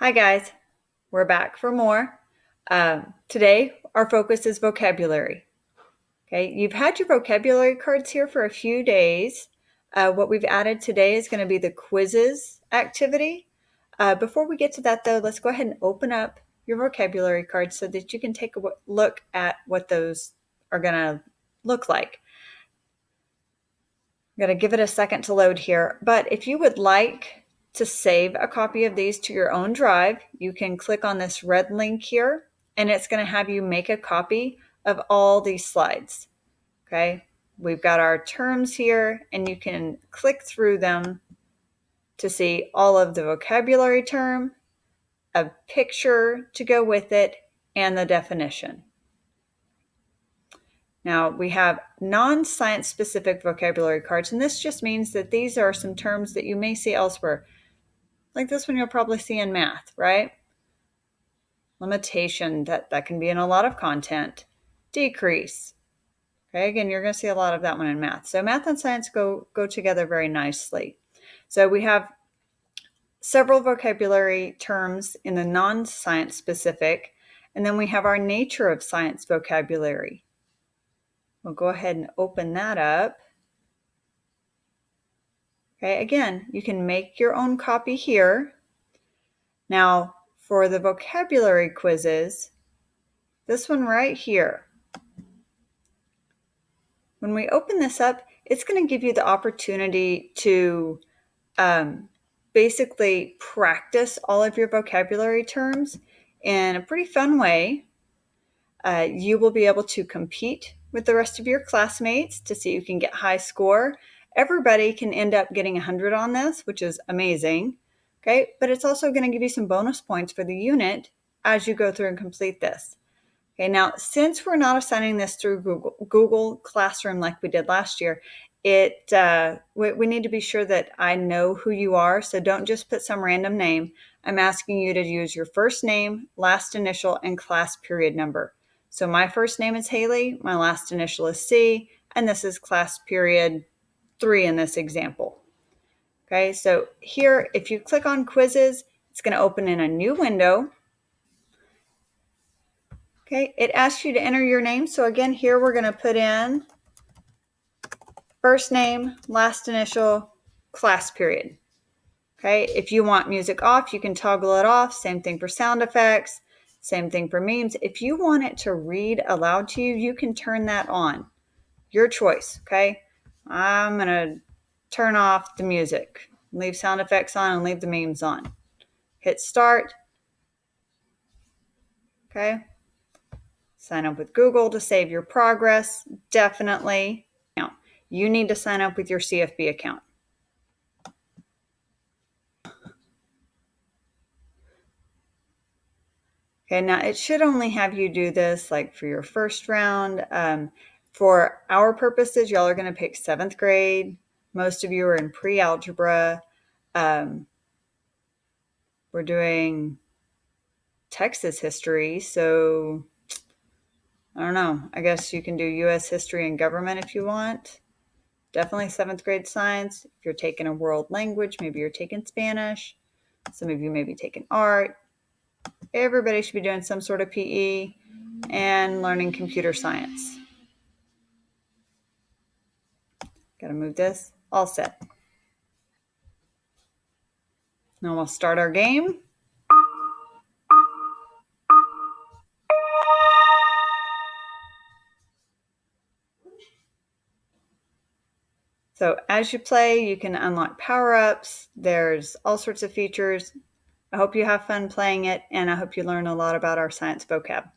Hi guys, we're back for more. Today our focus is vocabulary. Okay, you've had your vocabulary cards here for a few days. What we've added today is going to be the Quizizz activity. Before we get to that though, let's go ahead and open up your vocabulary cards so that you can take a look at what those are going to look like. I'm going to give it a second to load here, but if you would like to save a copy of these to your own drive, you can click on this red link here, and it's going to have you make a copy of all these slides. Okay, we've got our terms here, and you can click through them to see all of the vocabulary term, a picture to go with it, and the definition. Now we have non-science specific vocabulary cards, and this just means that these are some terms that you may see elsewhere. Like this one you'll probably see in math, right? Limitation, that can be in a lot of content. Decrease. Okay, again, you're going to see a lot of that one in math. So math and science go together very nicely. So we have several vocabulary terms in the non-science specific, and then we have our nature of science vocabulary. We'll go ahead and open that up. Okay, again, you can make your own copy here. Now, for the vocabulary quizzes, this one right here, when we open this up, it's going to give you the opportunity to basically practice all of your vocabulary terms in a pretty fun way. You will be able to compete with the rest of your classmates to see who can get high score. Everybody can end up getting 100 on this, which is amazing. Okay, but it's also going to give you some bonus points for the unit as you go through and complete this. Okay, now since we're not assigning this through Google Classroom like we did last year, we need to be sure that I know who you are. So don't just put some random name. I'm asking you to use your first name, last initial, and class period number. So my first name is Haley, my last initial is C, and this is class period 3 in this example. Okay, so here, if you click on Quizzes, it's going to open in a new window. Okay, it asks you to enter your name. So again, here we're going to put in first name, last initial, class period. Okay, if you want music off, you can toggle it off. Same thing for sound effects. Same thing for memes. If you want it to read aloud to you, you can turn that on. Your choice, okay? I'm going to turn off the music, leave sound effects on, and leave the memes on. Hit start. Okay. Sign up with Google to save your progress. Definitely. Now, you need to sign up with your CFB account. Okay, now it should only have you do this like for your first round. For our purposes, y'all are going to pick 7th grade. Most of you are in pre-algebra. We're doing Texas history, so I don't know. I guess you can do U.S. history and government if you want. Definitely 7th grade science. If you're taking a world language, maybe you're taking Spanish. Some of you may be taking art. Everybody should be doing some sort of PE and learning computer science. Got to move this. All set. Now we'll start our game. So as you play, you can unlock power-ups. There's all sorts of features. I hope you have fun playing it, and I hope you learn a lot about our science vocab.